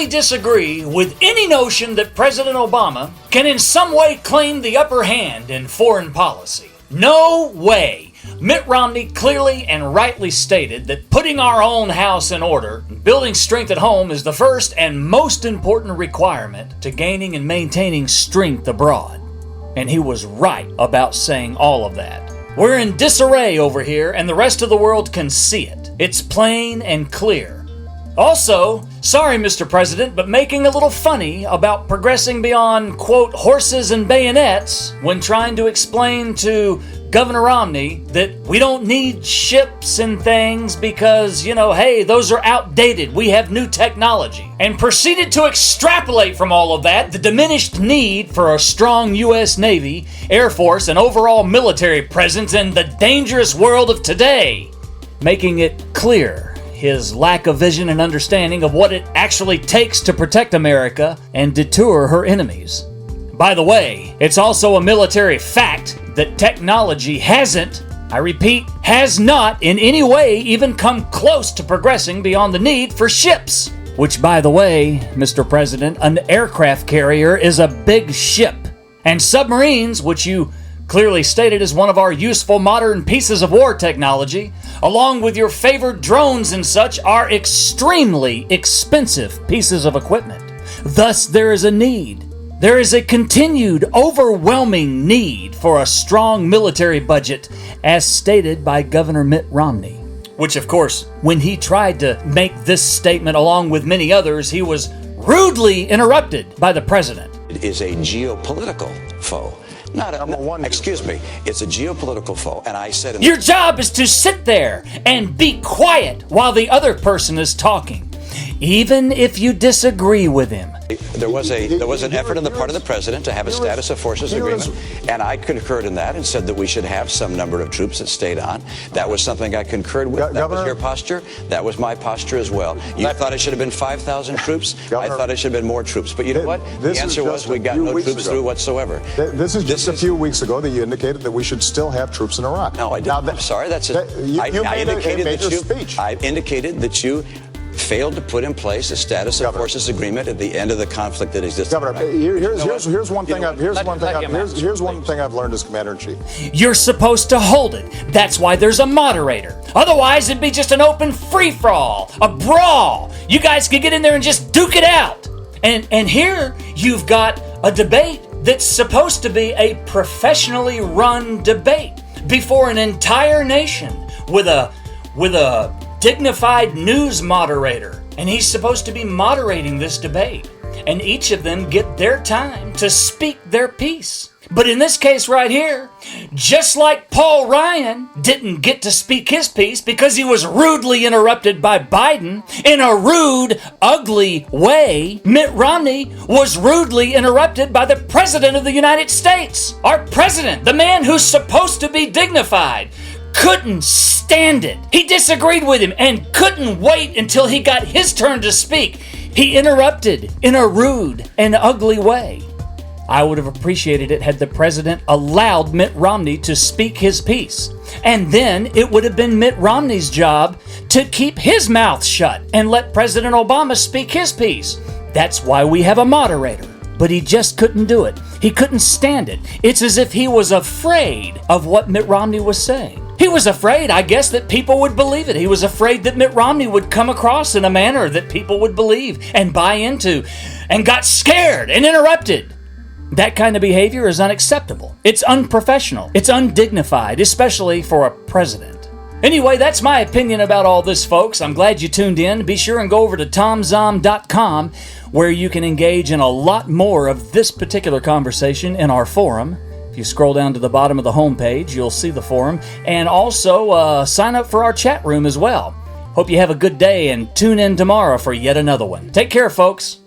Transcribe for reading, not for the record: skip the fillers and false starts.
strongly disagree with any notion that President Obama can in some way claim the upper hand in foreign policy. No way. Mitt Romney clearly and rightly stated that putting our own house in order, building strength at home, is the first and most important requirement to gaining and maintaining strength abroad. And he was right about saying all of that. We're in disarray over here, and the rest of the world can see it. It's plain and clear. Also, sorry, Mr. President, but making a little funny about progressing beyond, quote, horses and bayonets when trying to explain to Governor Romney that we don't need ships and things because, hey, those are outdated. We have new technology. And proceeded to extrapolate from all of that the diminished need for a strong U.S. Navy, Air Force, and overall military presence in the dangerous world of today, making it clear his lack of vision and understanding of what it actually takes to protect America and deter her enemies. By the way, it's also a military fact that technology hasn't, I repeat, has not in any way even come close to progressing beyond the need for ships. Which, by the way, Mr. President, an aircraft carrier is a big ship. And submarines, which you clearly stated as one of our useful modern pieces of war technology, along with your favored drones and such, are extremely expensive pieces of equipment. Thus, there is a need. There is a continued, overwhelming need for a strong military budget, as stated by Governor Mitt Romney. Which, of course, when he tried to make this statement along with many others, he was rudely interrupted by the president. It is a geopolitical foe. Excuse me, it's a geopolitical foe, and I said... Your job is to sit there and be quiet while the other person is talking, even if you disagree with him. There was an effort on the part of the president to have a status of forces agreement, and I concurred in that and said that we should have some number of troops that stayed on. That was something I concurred with. That was your posture. That was my posture as well. You thought it should have been 5,000 troops. I thought it should have been more troops. But you know what? The answer was we got no troops through whatsoever. This is just a few weeks ago that you indicated that we should still have troops in Iraq. No, I didn't. I'm sorry. That's it. I indicated that you failed to put in place a status of forces agreement at the end of the conflict that existed. Governor, here's one thing I've learned as Commander-in-Chief. You're supposed to hold it. That's why there's a moderator. Otherwise, it'd be just an open free-for-all, a brawl. You guys could get in there and just duke it out. And here you've got a debate that's supposed to be a professionally run debate before an entire nation with a dignified news moderator, and he's supposed to be moderating this debate, and each of them get their time to speak their piece. But in this case right here, just like Paul Ryan didn't get to speak his piece because he was rudely interrupted by Biden in a rude, ugly way, Mitt Romney was rudely interrupted by the President of the United States. Our president, the man who's supposed to be dignified, couldn't stand it. He disagreed with him and couldn't wait until he got his turn to speak. He interrupted in a rude and ugly way. I would have appreciated it had the president allowed Mitt Romney to speak his piece. And then it would have been Mitt Romney's job to keep his mouth shut and let President Obama speak his piece. That's why we have a moderator. But he just couldn't do it. He couldn't stand it. It's as if he was afraid of what Mitt Romney was saying. He was afraid, I guess, that people would believe it. He was afraid that Mitt Romney would come across in a manner that people would believe and buy into, and got scared and interrupted. That kind of behavior is unacceptable. It's unprofessional. It's undignified, especially for a president. Anyway, that's my opinion about all this, folks. I'm glad you tuned in. Be sure and go over to TomZom.com, where you can engage in a lot more of this particular conversation in our forum. If you scroll down to the bottom of the homepage, you'll see the forum, and also sign up for our chat room as well. Hope you have a good day and tune in tomorrow for yet another one. Take care, folks.